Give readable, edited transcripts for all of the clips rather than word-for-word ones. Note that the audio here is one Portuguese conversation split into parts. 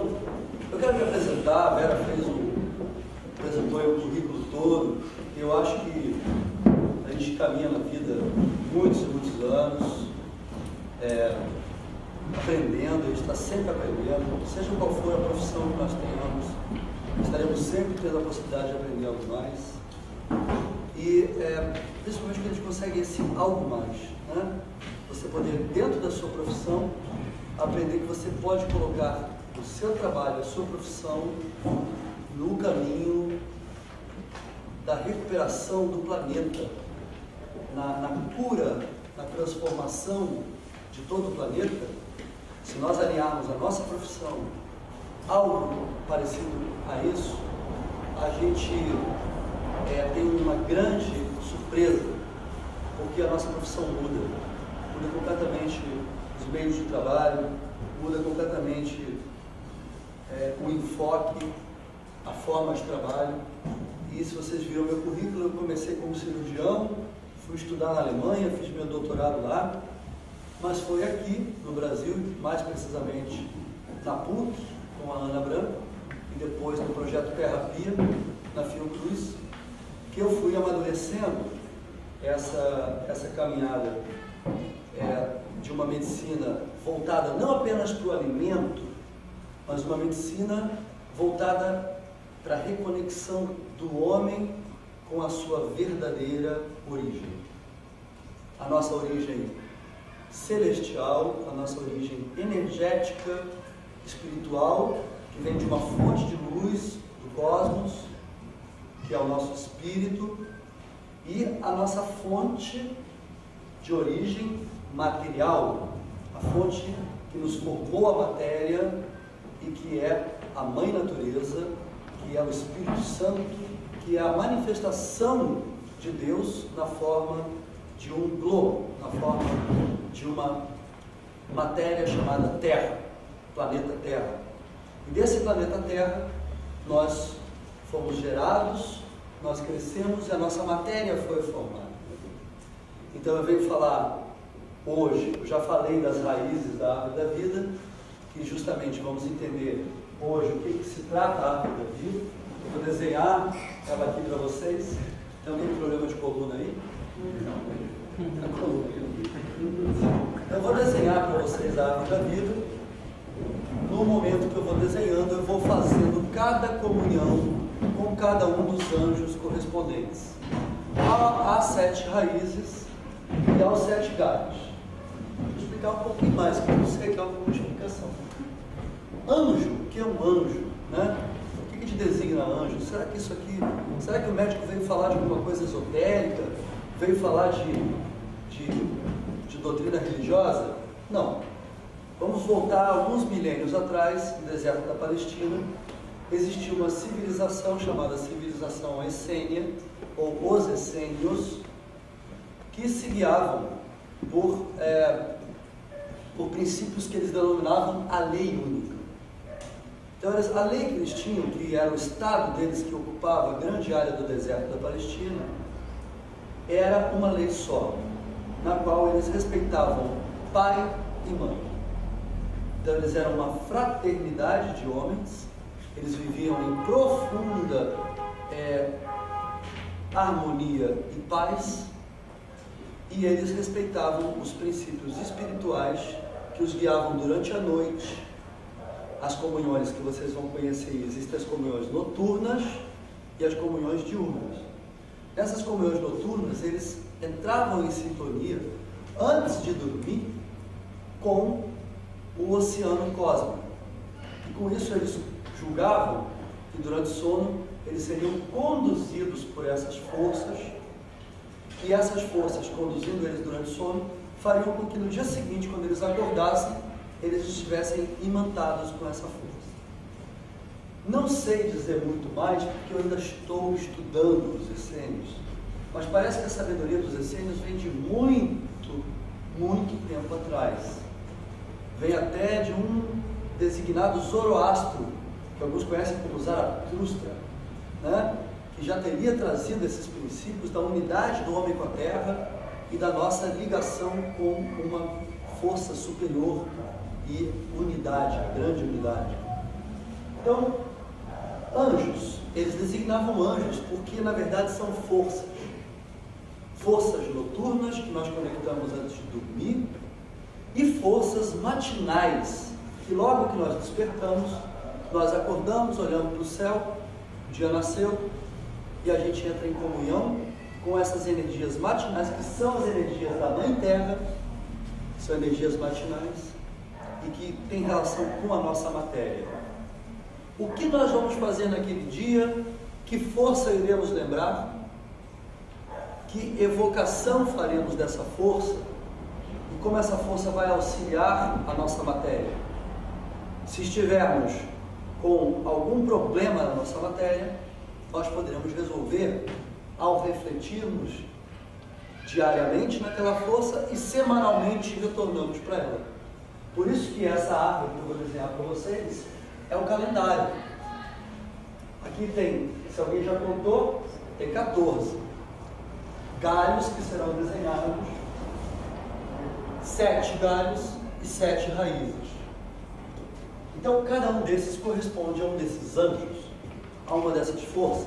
Então, eu quero me apresentar. A Vera apresentou o currículo todo. Eu acho que a gente caminha na vida muitos e muitos anos, aprendendo, a gente está sempre aprendendo, seja qual for a profissão que nós tenhamos, estaremos sempre tendo a possibilidade de aprender algo mais. E principalmente quando a gente consegue esse algo mais, né? Você poder, dentro da sua profissão, aprender que você pode colocar o seu trabalho, a sua profissão, no caminho da recuperação do planeta, na cura, na transformação de todo o planeta. Se nós alinharmos a nossa profissão algo parecido a isso, a gente tem uma grande surpresa, porque a nossa profissão muda completamente os meios de trabalho, muda completamente o enfoque, a forma de trabalho. E se vocês viram meu currículo, eu comecei como cirurgião, fui estudar na Alemanha, fiz meu doutorado lá, mas foi aqui no Brasil, mais precisamente na PUC, com a Ana Branco, e depois no projeto Terapia, na Fiocruz, que eu fui amadurecendo essa caminhada de uma medicina voltada não apenas para o alimento, mas uma medicina voltada para a reconexão do homem com a sua verdadeira origem. A nossa origem celestial, a nossa origem energética, espiritual, que vem de uma fonte de luz do cosmos, que é o nosso espírito, e a nossa fonte de origem material, a fonte que nos formou a matéria e que é a Mãe Natureza, que é o Espírito Santo, que é a manifestação de Deus na forma de um globo, na forma de uma matéria chamada Terra, planeta Terra. E desse planeta Terra nós fomos gerados, nós crescemos e a nossa matéria foi formada. Então eu venho falar hoje, eu já falei das raízes da árvore da vida, que justamente vamos entender hoje o que se trata a árvore da vida. Eu vou desenhar ela aqui para vocês. Tem algum problema de coluna aí? Não. A coluna. Eu vou desenhar para vocês a árvore da vida. No momento que eu vou desenhando, eu vou fazendo cada comunhão com cada um dos anjos correspondentes. Há 7 raízes e aos 7 galhos. Vou explicar um pouquinho mais, porque eu não sei dar alguma explicação. Anjo, o que é um anjo, né? O que te designa anjo? Será que isso aqui, será que o médico veio falar de alguma coisa esotérica? Veio falar de doutrina religiosa? Não. Vamos voltar alguns milênios atrás, no deserto da Palestina, existia uma civilização chamada civilização essênia, ou os essênios, que se guiavam por princípios que eles denominavam a lei única. Então, a lei que eles tinham, que era o estado deles que ocupava a grande área do deserto da Palestina, era uma lei só, na qual eles respeitavam pai e mãe. Então, eles eram uma fraternidade de homens, eles viviam em profunda harmonia e paz, e eles respeitavam os princípios espirituais que os guiavam durante a noite. As comunhões que vocês vão conhecer, existem as comunhões noturnas e as comunhões diurnas. Nessas comunhões noturnas, eles entravam em sintonia, antes de dormir, com o oceano cósmico. E com isso eles julgavam que durante o sono eles seriam conduzidos por essas forças, e essas forças, conduzindo eles durante o sono, fariam com que no dia seguinte, quando eles acordassem, eles estivessem imantados com essa força. Não sei dizer muito mais, porque eu ainda estou estudando os essênios, mas parece que a sabedoria dos essênios vem de muito, muito tempo atrás. Vem até de um designado Zoroastro, que alguns conhecem como Zaratustra, né? Que já teria trazido esses princípios da unidade do homem com a terra e da nossa ligação com uma força superior e unidade, a grande unidade. Então, anjos, eles designavam anjos porque na verdade são forças. Forças noturnas que nós conectamos antes de dormir e forças matinais que logo que nós despertamos, nós acordamos, olhamos para o céu, o dia nasceu e a gente entra em comunhão com essas energias matinais que são as energias da Mãe Terra, são energias matinais e que têm relação com a nossa matéria. O que nós vamos fazer naquele dia? Que força iremos lembrar? Que evocação faremos dessa força? E como essa força vai auxiliar a nossa matéria? Se estivermos com algum problema na nossa matéria, nós poderemos resolver ao refletirmos diariamente naquela força e semanalmente retornamos para ela. Por isso que essa árvore que eu vou desenhar para vocês é o calendário. Aqui tem, se alguém já contou, tem 14 galhos que serão desenhados, 7 galhos e 7 raízes. Então cada um desses corresponde a um desses anjos, a uma dessas forças,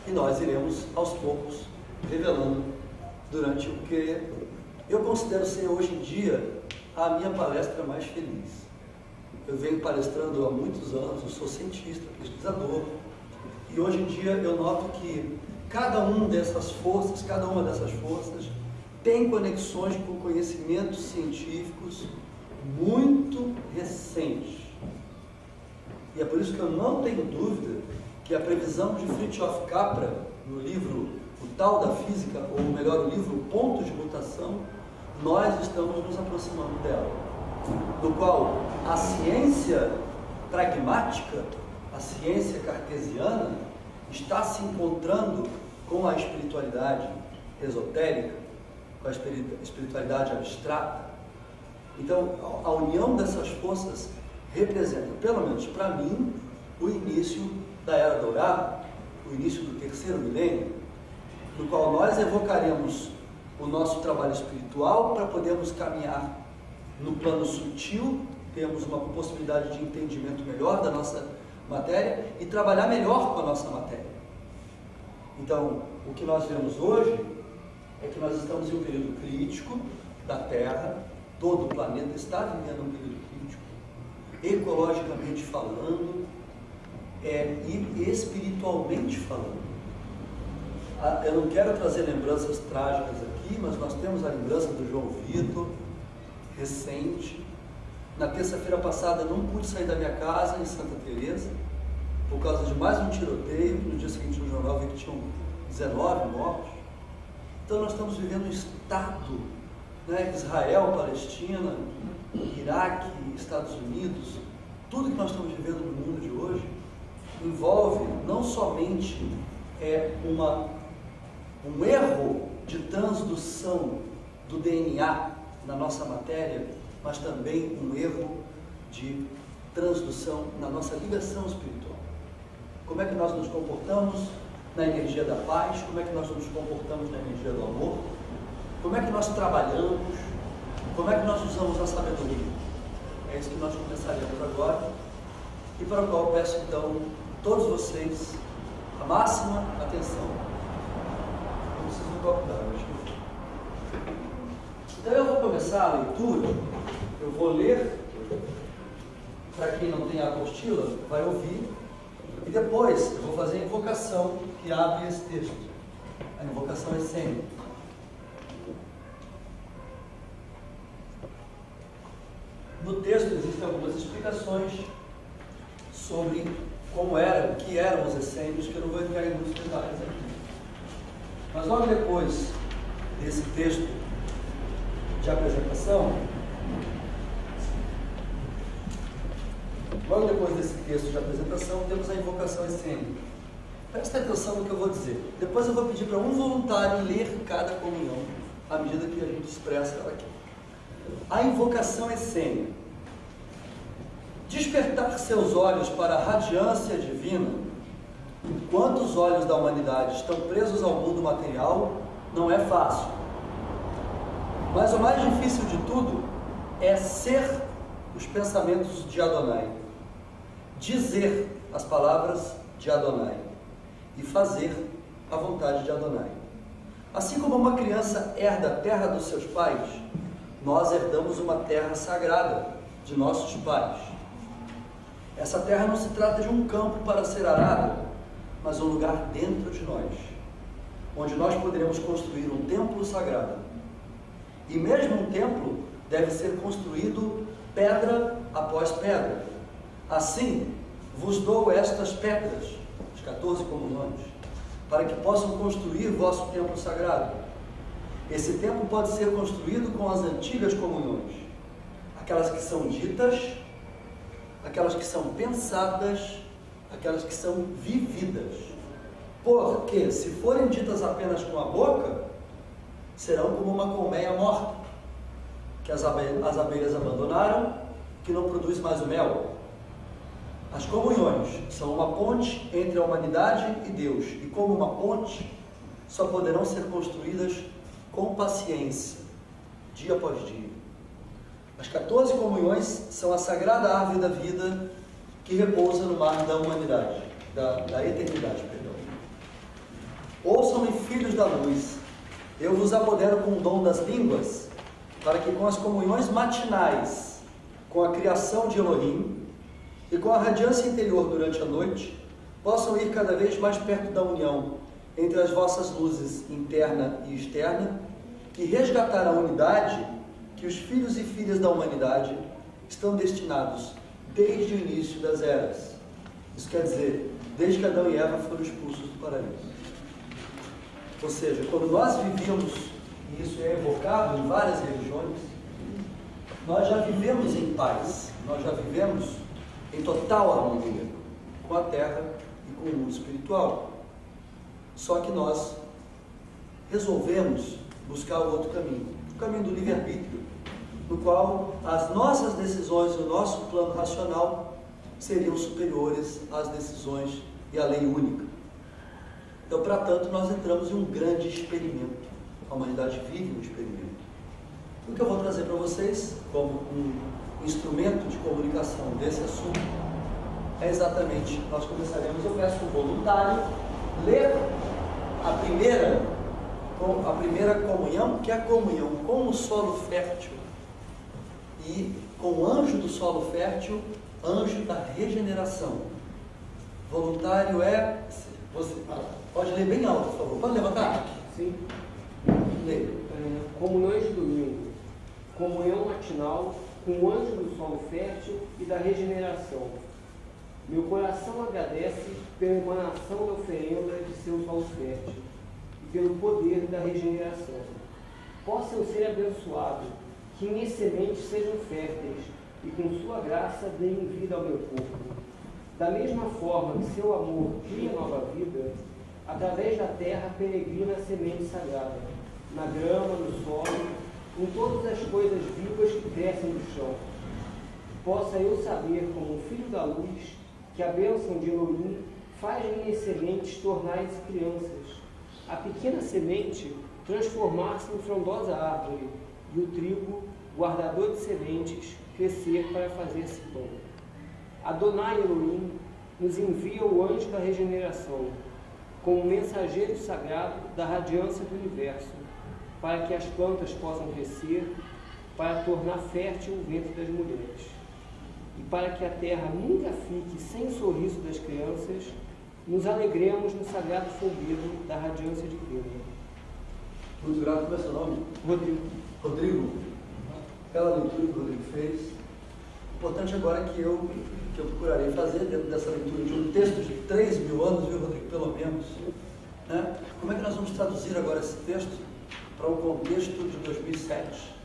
e nós iremos aos poucos revelando durante o que eu considero ser hoje em dia a minha palestra mais feliz. Eu venho palestrando há muitos anos, eu sou cientista, pesquisador, e hoje em dia eu noto que cada uma dessas forças tem conexões com conhecimentos científicos muito recentes. E é por isso que eu não tenho dúvida que a previsão de Fritjof Capra, no livro O Tal da Física, ou melhor, o livro Pontos de Mutação, nós estamos nos aproximando dela, no qual a ciência pragmática, a ciência cartesiana, está se encontrando com a espiritualidade esotérica, com a espiritualidade abstrata. Então, a união dessas forças representa, pelo menos para mim, o início da Era Dourada, o início do terceiro milênio, no qual nós evocaremos o nosso trabalho espiritual para podermos caminhar no plano sutil, termos uma possibilidade de entendimento melhor da nossa matéria e trabalhar melhor com a nossa matéria. Então, o que nós vemos hoje é que nós estamos em um período crítico da Terra, todo o planeta está vivendo um período crítico, ecologicamente falando, e espiritualmente falando. Eu não quero trazer lembranças trágicas aqui, mas nós temos a lembrança do João Vitor, recente. Na terça-feira passada não pude sair da minha casa em Santa Teresa por causa de mais um tiroteio. No dia seguinte no jornal vi que tinham 19 mortos. Então nós estamos vivendo um estado, né? Israel, Palestina, Iraque, Estados Unidos, tudo que nós estamos vivendo no mundo de hoje envolve não somente um erro de transdução do DNA na nossa matéria, mas também um erro de transdução na nossa ligação espiritual. Como é que nós nos comportamos na energia da paz? Como é que nós nos comportamos na energia do amor? Como é que nós trabalhamos? Como é que nós usamos a sabedoria? É isso que nós começaremos agora e para o qual peço então todos vocês a máxima atenção. Eu preciso do copo d'água. Então eu vou começar a leitura, eu vou ler, para quem não tem a apostila, vai ouvir, e depois eu vou fazer a invocação que abre esse texto. A invocação é sempre. No texto existem algumas explicações sobre como era, o que eram os essênios, que eu não vou entrar em muitos detalhes aqui. Mas logo depois desse texto de apresentação, temos a invocação essênica. Presta atenção no que eu vou dizer. Depois eu vou pedir para um voluntário ler cada comunhão, à medida que a gente expressa ela aqui. A invocação essênica. Despertar seus olhos para a radiância divina, enquanto os olhos da humanidade estão presos ao mundo material, não é fácil. Mas o mais difícil de tudo é ser os pensamentos de Adonai. dizer as palavras de Adonai e fazer a vontade de Adonai. Assim como uma criança herda a terra dos seus pais, nós herdamos uma terra sagrada de nossos pais. Essa terra não se trata de um campo para ser arado, mas um lugar dentro de nós, onde nós poderemos construir um templo sagrado. E mesmo um templo deve ser construído pedra após pedra. Assim, vos dou estas pedras, as 14 comunhões, para que possam construir vosso templo sagrado. Esse templo pode ser construído com as antigas comunhões, aquelas que são ditas, aquelas que são pensadas, aquelas que são vividas. Porque, se forem ditas apenas com a boca, serão como uma colmeia morta, que as abelhas abandonaram, que não produz mais o mel. As comunhões são uma ponte entre a humanidade e Deus, e como uma ponte, só poderão ser construídas com paciência, dia após dia. As 14 comunhões são a sagrada árvore da vida que repousa no mar da humanidade, da eternidade, perdão. Ouçam-me, filhos da luz, eu vos apodero com o dom das línguas, para que com as comunhões matinais, com a criação de Elohim e com a radiância interior durante a noite, possam ir cada vez mais perto da união entre as vossas luzes interna e externa, e resgatar a unidade que os filhos e filhas da humanidade estão destinados desde o início das eras. Isso quer dizer, desde que Adão e Eva foram expulsos do paraíso. Ou seja, quando nós vivíamos, e isso é evocado em várias religiões, nós já vivemos em paz, nós já vivemos em total harmonia com a terra e com o mundo espiritual. Só que nós resolvemos buscar o outro caminho, o caminho do livre-arbítrio, no qual as nossas decisões e o nosso plano racional seriam superiores às decisões e à lei única. Então, para tanto, nós entramos em um grande experimento. A humanidade vive um experimento. O que eu vou trazer para vocês, como um instrumento de comunicação desse assunto, é exatamente, nós começaremos, eu peço para o voluntário ler a primeira comunhão, que é a comunhão com o solo fértil e com o anjo do solo fértil, anjo da regeneração. Voluntário é... Você pode ler bem alto, por favor. Pode levantar? Sim. Leia. Comunhões de domingo. Comunhão matinal com o anjo do solo fértil e da regeneração. Meu coração agradece pela emanação da oferenda de seu solo fértil e pelo poder da regeneração. Possam ser abençoados, que minhas sementes sejam férteis e com sua graça deem vida ao meu corpo. Da mesma forma que seu amor cria nova vida, através da terra peregrina a semente sagrada, na grama, no solo, em todas as coisas vivas que crescem do chão. Possa eu saber, como filho da luz, que a bênção de Elohim faz minhas sementes tornarem-se crianças, a pequena semente transformar-se em frondosa árvore, e o trigo, guardador de sementes, crescer para fazer-se pão. Adonai Elohim nos envia o anjo da regeneração, como mensageiro sagrado da radiância do universo, para que as plantas possam crescer, para tornar fértil o ventre das mulheres, e para que a terra nunca fique sem o sorriso das crianças, nos alegremos no sagrado fogueiro da radiância divina. Muito grato. Como é seu nome? Rodrigo. Aquela leitura que o Rodrigo fez. Importante agora que eu procurarei fazer, dentro dessa leitura de um texto de 3.000 anos, viu, Rodrigo? Pelo menos. Né? Como é que nós vamos traduzir agora esse texto para o contexto de 2007?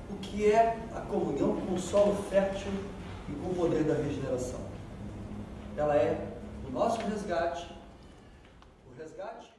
O que é a comunhão com o solo fértil e com o poder da regeneração? Ela é o nosso resgate, o resgate